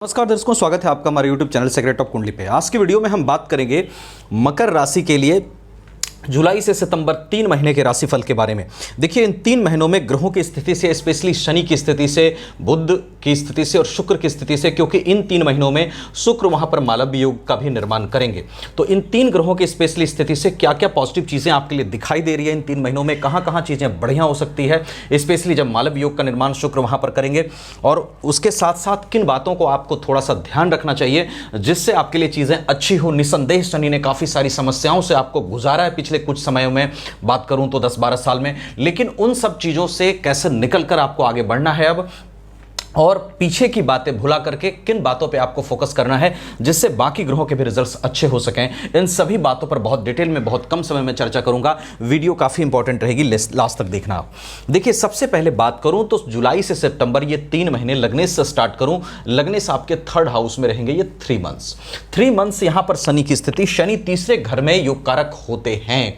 नमस्कार दर्शकों, स्वागत है आपका हमारे YouTube चैनल सीक्रेट ऑफ कुंडली पे। आज की वीडियो में हम बात करेंगे मकर राशि के लिए जुलाई से सितंबर 3 महीने के राशिफल के बारे में। देखिए, इन 3 महीनों में ग्रहों की स्थिति से, स्पेशली शनि की स्थिति से, बुध की स्थिति से और शुक्र की स्थिति से, क्योंकि इन 3 महीनों में शुक्र वहां पर मालव्य योग का भी निर्माण करेंगे। तो इन 3 ग्रहों की स्पेशली स्थिति से क्या क्या पॉजिटिव चीजें आपके लिए दिखाई दे रही है इन 3 महीनों में, कहां कहां चीजें बढ़िया हो सकती है, स्पेशली जब मालव्य योग का निर्माण शुक्र वहां पर करेंगे, और उसके साथ साथ किन बातों को आपको थोड़ा सा ध्यान रखना चाहिए जिससे आपके लिए चीजें अच्छी हो। निसंदेह शनि ने काफी सारी समस्याओं से आपको गुजारा है पिछले कुछ समयों में, बात करूं तो 10-12 साल में, लेकिन उन सब चीजों से कैसे निकलकर आपको आगे बढ़ना है अब, और पीछे की बातें भुला करके किन बातों पे आपको फोकस करना है जिससे बाकी ग्रहों के भी रिजल्ट्स अच्छे हो सकें। इन सभी बातों पर बहुत डिटेल में, बहुत कम समय में चर्चा करूंगा। वीडियो काफी इंपॉर्टेंट रहेगी, लास्ट तक देखना आप। देखिए, सबसे पहले बात करूं तो जुलाई से सितंबर ये 3 महीने लगने से स्टार्ट करूं। लगने से आपके 3rd हाउस में रहेंगे ये 3 मंथ्स। 3 मंथ्स यहां पर शनि की स्थिति, शनि तीसरे घर में योग कारक होते हैं।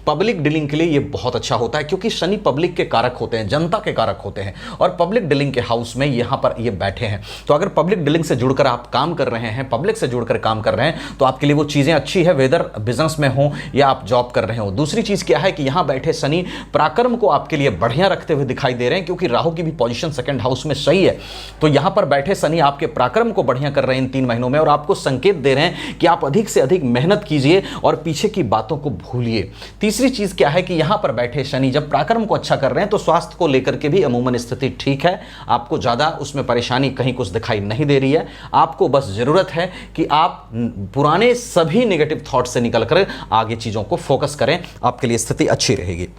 पब्लिक डीलिंग के लिए ये बहुत अच्छा होता है क्योंकि शनि पब्लिक के कारक होते हैं, जनता के कारक होते हैं, और पब्लिक डीलिंग के हाउस में यहां पर ये बैठे हैं। तो अगर पब्लिक डीलिंग से जुड़कर आप काम कर रहे हैं, पब्लिक से जुड़कर काम कर रहे हैं, तो आपके लिए वो चीजें अच्छी है, वेदर बिजनेस में हो या आप जॉब कर रहे हो। दूसरी चीज क्या है कि यहां बैठे शनि पराक्रम को आपके लिए बढ़िया रखते हुए दिखाई दे रहे हैं, क्योंकि राहु की भी पोजीशन 2nd हाउस में सही है। तो यहां पर बैठे शनि आपके पराक्रम को बढ़िया कर रहे हैं इन 3 महीनों में, और आपको संकेत दे रहे हैं कि आप अधिक से अधिक मेहनत कीजिए और पीछे की बातों को भूलिए। तीसरी चीज क्या है कि यहां पर बैठे शनि जब पराक्रम को अच्छा कर रहे हैं तो स्वास्थ्य को लेकर के भी अमूमन स्थिति ठीक है। आपको ज्यादा उसमें परेशानी कहीं कुछ दिखाई नहीं दे रही है। आपको बस जरूरत है कि आप पुराने सभी नेगेटिव थॉट से निकलकर आगे चीजों को फोकस करें, आपके लिए स्थिति अच्छी रहेगी।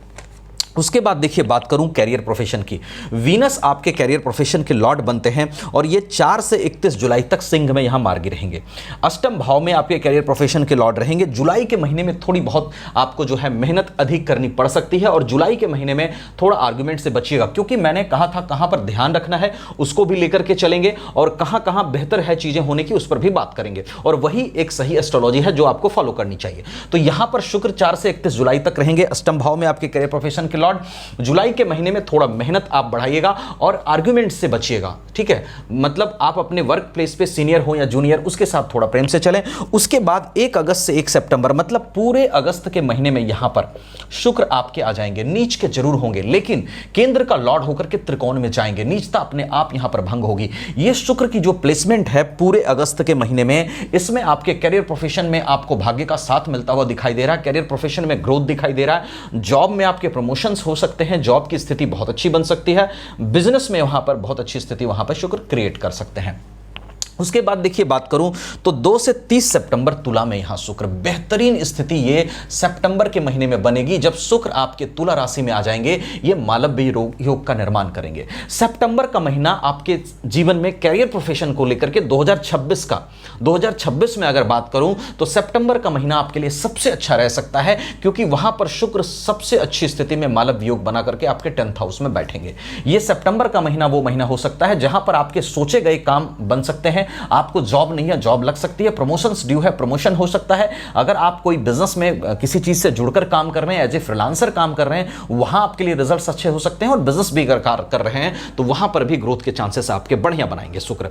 उसके बाद देखिए, बात करूं कैरियर प्रोफेशन की। वीनस आपके कैरियर प्रोफेशन के लॉर्ड बनते हैं और ये 4 से 31 जुलाई तक सिंह में यहां मार्गी रहेंगे। अष्टम भाव में आपके कैरियर प्रोफेशन के लॉर्ड रहेंगे। जुलाई के महीने में थोड़ी बहुत आपको जो है मेहनत अधिक करनी पड़ सकती है, और जुलाई के महीने में थोड़ा आर्गुमेंट से बचिएगा, क्योंकि मैंने कहा था कहां पर ध्यान रखना है उसको भी लेकर के चलेंगे, और कहां कहां बेहतर है चीजें होने की उस पर भी बात करेंगे, और वही एक सही एस्ट्रोलॉजी है जो आपको फॉलो करनी चाहिए। तो यहां पर शुक्र 4 से 31 जुलाई तक रहेंगे अष्टम भाव में आपके कैरियर प्रोफेशन के लॉर्ड। जुलाई के महीने में थोड़ा मेहनत आप बढ़ाइएगा और आर्गुमेंट से बचिएगा, ठीक है। मतलब आप अपने वर्क प्लेस पे सीनियर हो या जूनियर, उसके साथ थोड़ा प्रेम से चलें। उसके बाद 1 अगस्त से 1 सितंबर, मतलब पूरे अगस्त के महीने में यहां पर शुक्र आपके आ जाएंगे। नीच के जरूर होंगे, लेकिन केंद्र का लॉर्ड होकर के त्रिकोण में जाएंगे। नीचता अपने आप यहां पर भंग होगी। ये शुक्र की जो प्लेसमेंट है पूरे अगस्त के महीने में, इसमें आपके कैरियर प्रोफेशन में आपको भाग्य का साथ मिलता हुआ दिखाई दे रहा है। कैरियर प्रोफेशन में ग्रोथ दिखाई दे रहा है। जॉब में आपके प्रमोशंस हो सकते हैं, जॉब की स्थिति बहुत अच्छी बन सकती है। बिजनेस में वहां पर बहुत अच्छी स्थिति वहां पर शुक्र क्रिएट कर सकते हैं। उसके बाद देखिए, बात करूं तो 2 से 30 सितंबर तुला में यहां शुक्र, बेहतरीन स्थिति ये सितंबर के महीने में बनेगी जब शुक्र आपके तुला राशि में आ जाएंगे। ये मालव्य योग का निर्माण करेंगे। सितंबर का महीना आपके जीवन में कैरियर प्रोफेशन को लेकर के 2026 में अगर बात करूं तो सितंबर का महीना आपके लिए सबसे अच्छा रह सकता है, क्योंकि वहां पर शुक्र सबसे अच्छी स्थिति में मालव्य योग बना करके आपके 10th हाउस में बैठेंगे। ये सितंबर का महीना वो महीना हो सकता है जहां पर आपके सोचे गए काम बन सकते हैं। आपको जॉब नहीं है, जॉब लग सकती है। प्रमोशंस ड्यू है, प्रमोशन हो सकता है। अगर आप कोई बिजनेस में किसी चीज से जुड़कर काम कर रहे हैं, एज ए फ्रीलांसर काम कर रहे हैं, वहां आपके लिए रिजल्ट्स अच्छे हो सकते हैं। और बिजनेस भी अगर कर रहे हैं तो वहां पर भी ग्रोथ के चांसेस आपके बढ़िया बनाएंगे शुक्र।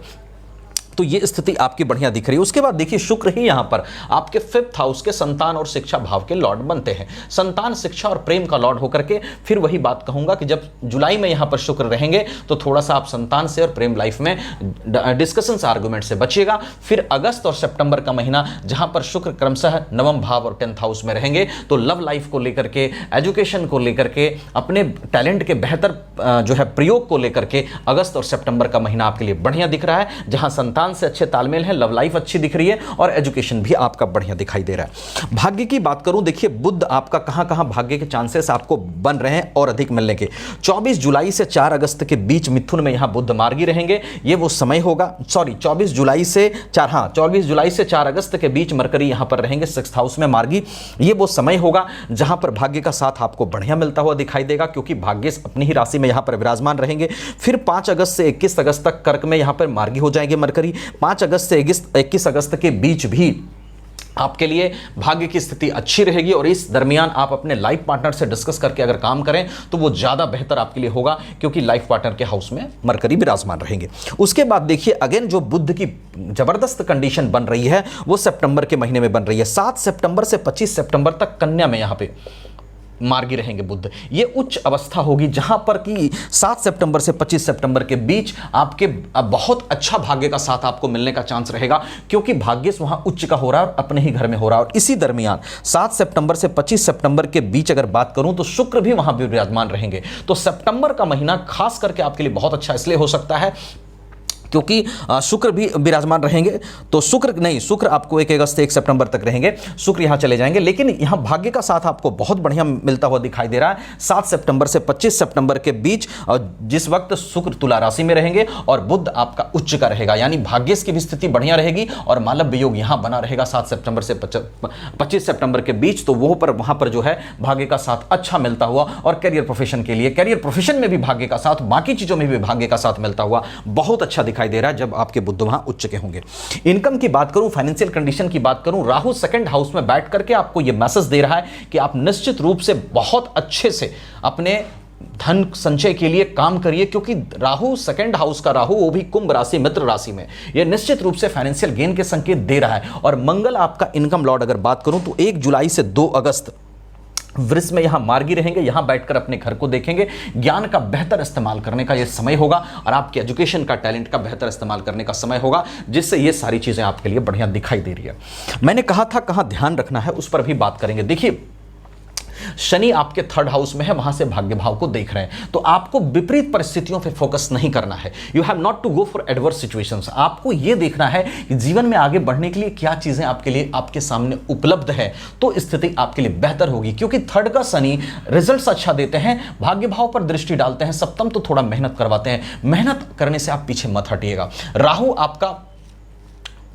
तो ये स्थिति आपकी बढ़िया दिख रही है। उसके बाद देखिए, शुक्र ही यहां पर आपके 5th हाउस के संतान और शिक्षा भाव के लॉर्ड बनते हैं। संतान, शिक्षा और प्रेम का लॉर्ड होकर के, फिर वही बात कहूंगा कि जब जुलाई में यहां पर शुक्र रहेंगे तो थोड़ा सा आप संतान से और प्रेम लाइफ में डिस्कशंस, आर्गुमेंट से बचिएगा। फिर अगस्त और सितंबर का महीना जहां पर शुक्र क्रमशः 9वें भाव और 10th हाउस में रहेंगे, तो लव लाइफ को लेकर के, एजुकेशन को लेकर के, अपने टैलेंट के बेहतर जो है प्रयोग को लेकर के अगस्त और सितंबर का महीना आपके लिए बढ़िया दिख रहा है, जहां संतान से अच्छे तालमेल है, लव लाइफ अच्छी दिख रही है, और एजुकेशन भी आपका बढ़िया दिखाई दे रहा है। भाग्य की बात करूं, देखिए बुध आपका कहां कहां भाग्य के चांसेस आपको बन रहे हैं और अधिक मिलने के। 24 जुलाई से 4 अगस्त के बीच मिथुन में यहां बुध मार्गी रहेंगे। ये वो समय होगा, 24 जुलाई से 4 अगस्त के बीच मरकरी यहां पर रहेंगे 6th हाउस में मार्गी। ये वो समय होगा जहां पर भाग्य का साथ आपको बढ़िया मिलता हुआ दिखाई देगा, क्योंकि भाग्य अपनी ही राशि में यहां पर विराजमान रहेंगे। फिर 5 अगस्त से 21 अगस्त तक कर्क में यहां पर मार्गी हो जाएंगे मरकरी। 5 अगस्त से 21 अगस्त के बीच भी आपके लिए भाग्य की स्थिति अच्छी रहेगी और इस दरमियान आप अपने लाइफ पार्टनर से डिस्कस करके अगर काम करें तो वो ज़्यादा बेहतर आपके लिए होगा, क्योंकि लाइफ पार्टनर के हाउस में मरकरी विराजमान रहेंगे। उसके बाद देखिए अगेन जो बुध की जबरदस्त कंडीशन बन रही है वो सितंबर के महीने में बन रही है। 7 सितंबर से 25 सितंबर तक कन्या में यहां पे मार्गी रहेंगे बुध। ये उच्च अवस्था होगी जहां पर कि 7 सितंबर से 25 सितंबर के बीच आपके बहुत अच्छा भाग्य का साथ आपको मिलने का चांस रहेगा, क्योंकि भाग्य वहां उच्च का हो रहा है और अपने ही घर में हो रहा है। और इसी दरमियान 7 सितंबर से 25 सितंबर के बीच अगर बात करूं तो शुक्र भी वहां भी विराजमान रहेंगे। तो सितंबर का महीना खास करके आपके लिए बहुत अच्छा इसलिए हो सकता है क्योंकि शुक्र भी विराजमान रहेंगे। तो शुक्र आपको 1 अगस्त से 1 सितंबर तक रहेंगे, शुक्र यहां चले जाएंगे, लेकिन यहां भाग्य का साथ आपको बहुत बढ़िया मिलता हुआ दिखाई दे रहा है 7 सितंबर से 25 सितंबर के बीच, जिस वक्त शुक्र तुला राशि में रहेंगे और बुध आपका उच्च का रहेगा, यानी भाग्य की भी स्थिति बढ़िया रहेगी और मालव वियोग यहां बना रहेगा 7 सितंबर से 25 सितंबर के बीच। तो वहां पर जो है भाग्य का साथ अच्छा मिलता हुआ और करियर प्रोफेशन में भी भाग्य का साथ, बाकी चीजों में भी भाग्य का साथ मिलता हुआ बहुत अच्छा दिखाई दे रहा है जब आपके बुध वहां उच्च के होंगे। इनकम की बात करूं, फाइनेंशियल कंडीशन की बात करूं, राहु सेकंड हाउस में बैठ करके आपको यह मैसेज दे रहा है कि आप निश्चित रूप से बहुत अच्छे से अपने धन संचय के लिए काम करिए, क्योंकि राहु सेकंड हाउस का राहु, वो भी कुंभ राशि मित्र राशि में, यह निश्चित रूप से फाइनेंशियल गेन के संकेत दे रहा है। और मंगल आपका इनकम लॉर्ड अगर बात करूं तो 1 जुलाई से 2 अगस्त वृष में यहां मार्गी रहेंगे, यहां बैठकर अपने घर को देखेंगे। ज्ञान का बेहतर इस्तेमाल करने का यह समय होगा और आपके एजुकेशन का, टैलेंट का बेहतर इस्तेमाल करने का समय होगा, जिससे ये सारी चीजें आपके लिए बढ़िया दिखाई दे रही है। मैंने कहा था कहां ध्यान रखना है, उस पर भी बात करेंगे। देखिए शनि आपके 3rd हाउस में है, वहां से भाग्य भाव को देख रहे हैं, तो आपको विपरीत परिस्थितियों पे फोकस नहीं करना है। You have not to go for adverse situations. आपको यह देखना है कि जीवन में आगे बढ़ने के लिए क्या चीजें आपके लिए आपके सामने उपलब्ध है, तो स्थिति आपके लिए बेहतर होगी, क्योंकि 3rd का शनि रिजल्ट्स अच्छा देते हैं, भाग्य भाव पर दृष्टि डालते हैं, सप्तम तो थोड़ा मेहनत करवाते हैं। मेहनत करने से आप पीछे मत हटिएगा। राहु आपका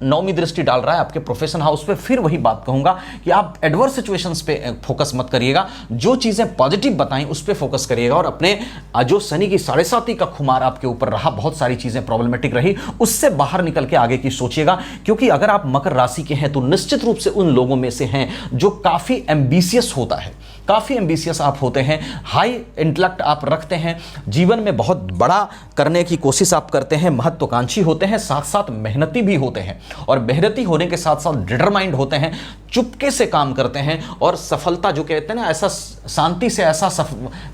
9वीं दृष्टि डाल रहा है आपके प्रोफेशन हाउस पे। फिर वही बात कहूंगा कि आप एडवर्स सिचुएशंस पे फोकस मत करिएगा, जो चीजें पॉजिटिव बताएं उस पे फोकस करिएगा और अपने जो शनि की 7.5 का खुमार आपके ऊपर रहा, बहुत सारी चीजें प्रॉब्लमेटिक रही, उससे बाहर निकल के आगे की सोचिएगा। क्योंकि अगर आप मकर राशि के हैं तो निश्चित रूप से उन लोगों में से हैं जो काफी एम्बिशियस होता है, काफी एम्बिशियस आप होते हैं, हाई इंटेलेक्ट आप रखते हैं, जीवन में बहुत बड़ा करने की कोशिश आप करते हैं, महत्वाकांक्षी होते हैं, साथ साथ मेहनती भी होते हैं और मेहनती होने के साथ साथ डिटरमाइंड होते हैं, चुपके से काम करते हैं और सफलता जो कहते हैं ना, ऐसा शांति से ऐसा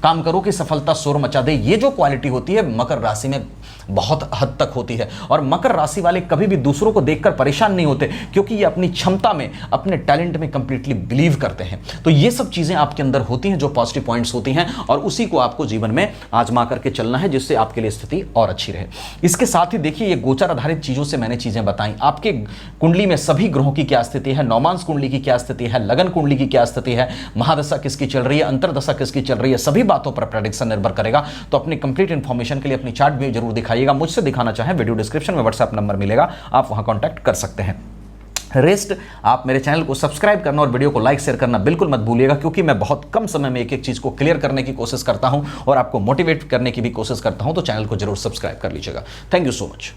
काम करो कि सफलता शोर मचा दे, ये जो क्वालिटी होती है मकर राशि में बहुत हद तक होती है। और मकर राशि वाले कभी भी दूसरों को देखकर परेशान नहीं होते, क्योंकि ये अपनी क्षमता में, अपने टैलेंट में कंप्लीटली बिलीव करते हैं। तो ये सब चीजें आपके अंदर होती हैं जो पॉजिटिव पॉइंट्स होती हैं और उसी को आपको जीवन में आजमा करके चलना है, जिससे आपके लिए स्थिति और अच्छी रहे। इसके साथ ही देखिए ये गोचर आधारित चीजों से मैंने चीजें बताई, आपके कुंडली में सभी ग्रहों की क्या स्थिति है, नौमांस कुंडली की क्या स्थिति है, लगन कुंडली की क्या स्थिति है, महादशा किसकी चल रही है, अंतरदशा किसकी चल रही है, सभी बातों पर प्रेडिक्शन निर्भर करेगा। तो अपनी कंप्लीट इंफॉर्मेशन के लिए अपनी चार्ट भी जरूर दिखाइएगा। मुझसे दिखाना चाहें वीडियो डिस्क्रिप्शन में व्हाट्सएप नंबर मिलेगा, आप वहां कांटेक्ट कर सकते हैं। रेस्ट आप मेरे चैनल को सब्सक्राइब करना और वीडियो को लाइक शेयर करना बिल्कुल मत भूलिएगा, क्योंकि मैं बहुत कम समय में एक एक चीज को क्लियर करने की कोशिश करता हूं और आपको मोटिवेट करने की भी कोशिश करता हूं। तो चैनल को जरूर सब्सक्राइब कर लीजिएगा। Thank you so much.